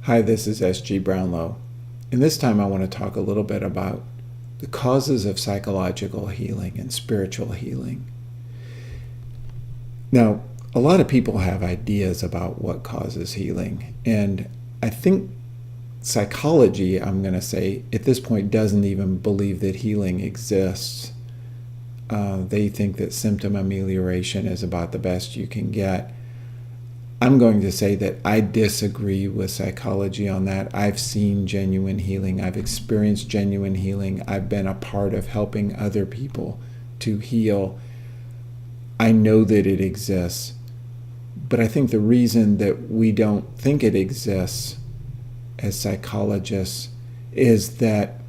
Hi, this is S.G. Brownlow, and this time I want to talk a little bit about the causes of psychological healing and spiritual healing. Now, a lot of people have ideas about what causes healing, and I think psychology, I'm going to say, at this point doesn't even believe that healing exists. They think that symptom amelioration is about the best you can get. I'm going to say that I disagree with psychology on that. I've seen genuine healing. I've experienced genuine healing. I've been a part of helping other people to heal. I know that it exists. But I think the reason that we don't think it exists as psychologists is that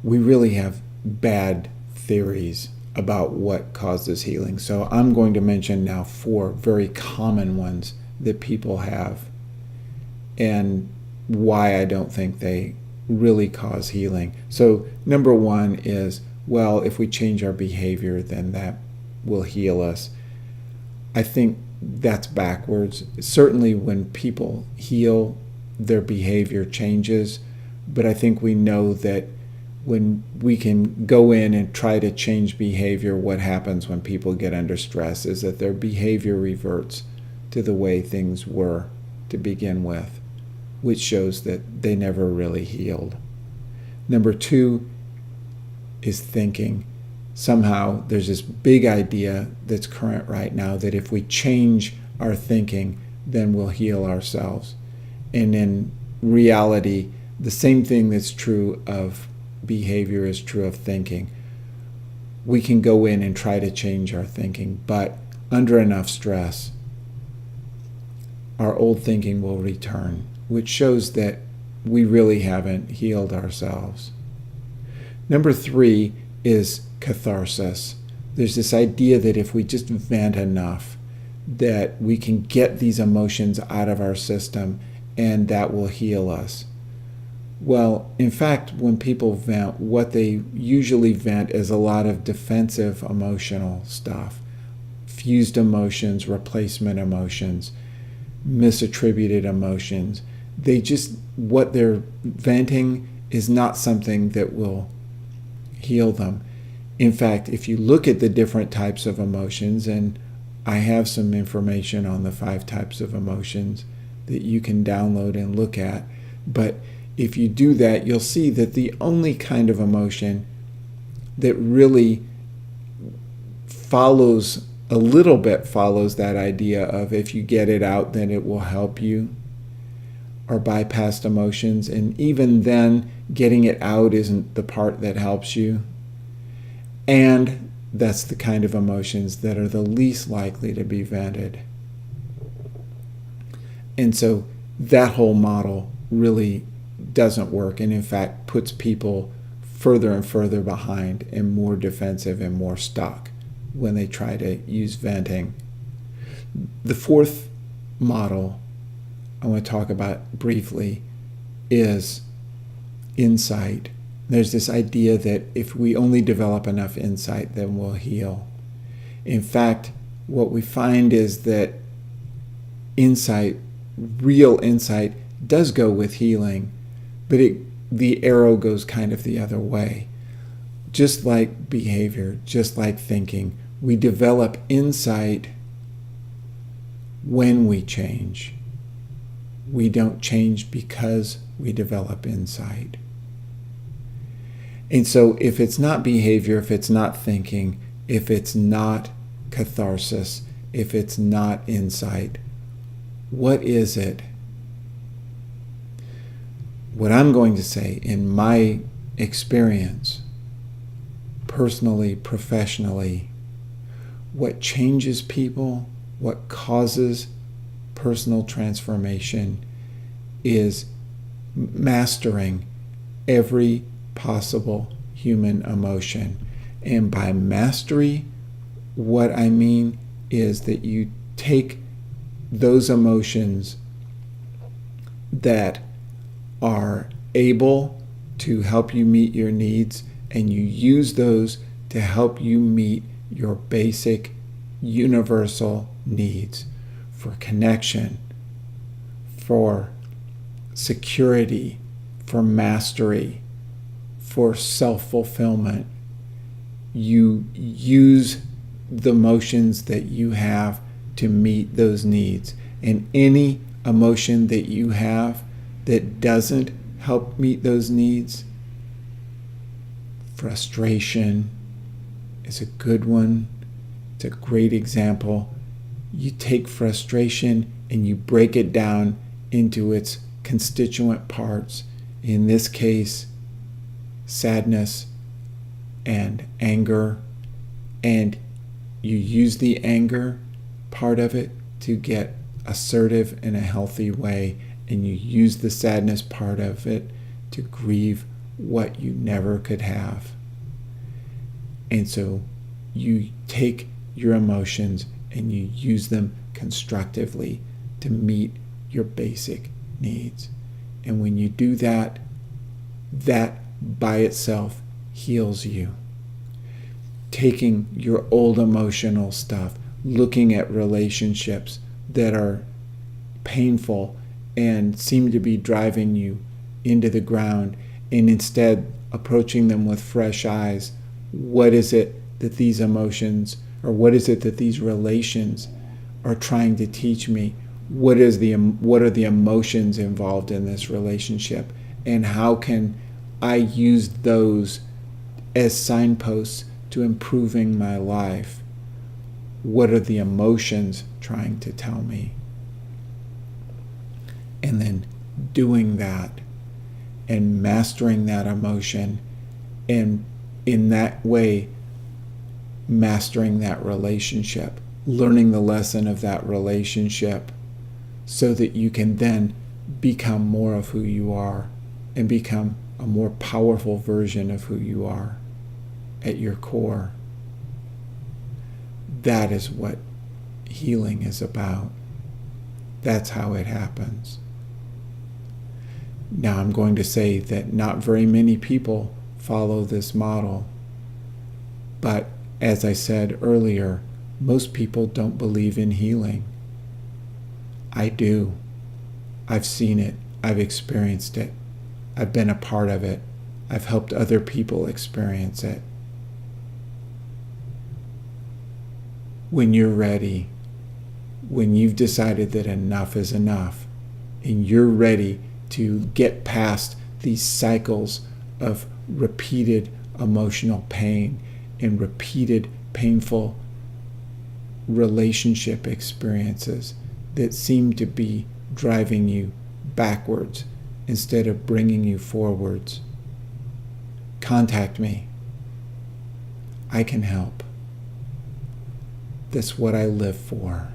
we really have bad theories about what causes healing. So I'm going to mention now 4 very common ones that people have and why I don't think they really cause healing. So number 1 is, well, if we change our behavior, then that will heal us. I think that's backwards. Certainly when people heal, their behavior changes, but I think we know that when we can go in and try to change behavior, what happens when people get under stress is that their behavior reverts to the way things were to begin with, which shows that they never really healed. Number 2 is thinking. Somehow there's this big idea that's current right now that if we change our thinking, then we'll heal ourselves. And in reality, the same thing that's true of behavior is true of thinking. We can go in and try to change our thinking, but under enough stress, our old thinking will return, which shows that we really haven't healed ourselves. Number 3 is catharsis. There's this idea that if we just vent enough, that we can get these emotions out of our system and that will heal us. Well, in fact, when people vent, what they usually vent is a lot of defensive emotional stuff. Fused emotions, replacement emotions, misattributed emotions. What they're venting is not something that will heal them. In fact, if you look at the different types of emotions, and I have some information on the 5 types of emotions that you can download and look at, but if you do that, you'll see that the only kind of emotion that really follows that idea of if you get it out, then it will help you, are bypassed emotions. And even then, getting it out isn't the part that helps you. And that's the kind of emotions that are the least likely to be vented. And so that whole model really doesn't work, and in fact puts people further and further behind and more defensive and more stuck when they try to use venting. The 4th model I want to talk about briefly is insight. There's this idea that if we only develop enough insight, then we'll heal. In fact, what we find is that insight, real insight, does go with healing, but the arrow goes kind of the other way. Just like behavior, just like thinking, we develop insight when we change. We don't change because we develop insight. And so if it's not behavior, if it's not thinking, if it's not catharsis, if it's not insight, what is it? What I'm going to say in my experience, personally, professionally, what changes people, what causes personal transformation is mastering every possible human emotion. And by mastery, what I mean is that you take those emotions that are able to help you meet your needs, and you use those to help you meet your basic universal needs for connection, for security, for mastery, for self-fulfillment. You use the emotions that you have to meet those needs. And any emotion that you have that doesn't help meet those needs, frustration is a good one. It's a great example. You take frustration and you break it down into its constituent parts. In this case, sadness and anger. And you use the anger part of it to get assertive in a healthy way. And you use the sadness part of it to grieve what you never could have. And so you take your emotions and you use them constructively to meet your basic needs. And when you do that, that by itself heals you. Taking your old emotional stuff, looking at relationships that are painful and seem to be driving you into the ground, and instead approaching them with fresh eyes. What is it that these emotions, or what is it that these relations are trying to teach me? What are the emotions involved in this relationship? And how can I use those as signposts to improving my life? What are the emotions trying to tell me? And then doing that and mastering that emotion, and in that way mastering that relationship, learning the lesson of that relationship, so that you can then become more of who you are and become a more powerful version of who you are at your core. That is what healing is about. That's how it happens. Now I'm going to say that not very many people follow this model, but as I said earlier, most people don't believe in healing. I do. I've seen it. I've experienced it. I've been a part of it. I've helped other people experience it. When you're ready, when you've decided that enough is enough, and you're ready to get past these cycles of repeated emotional pain and repeated painful relationship experiences that seem to be driving you backwards instead of bringing you forwards, contact me. I can help. That's what I live for.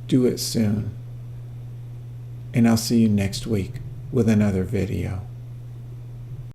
Do it soon. And I'll see you next week with another video.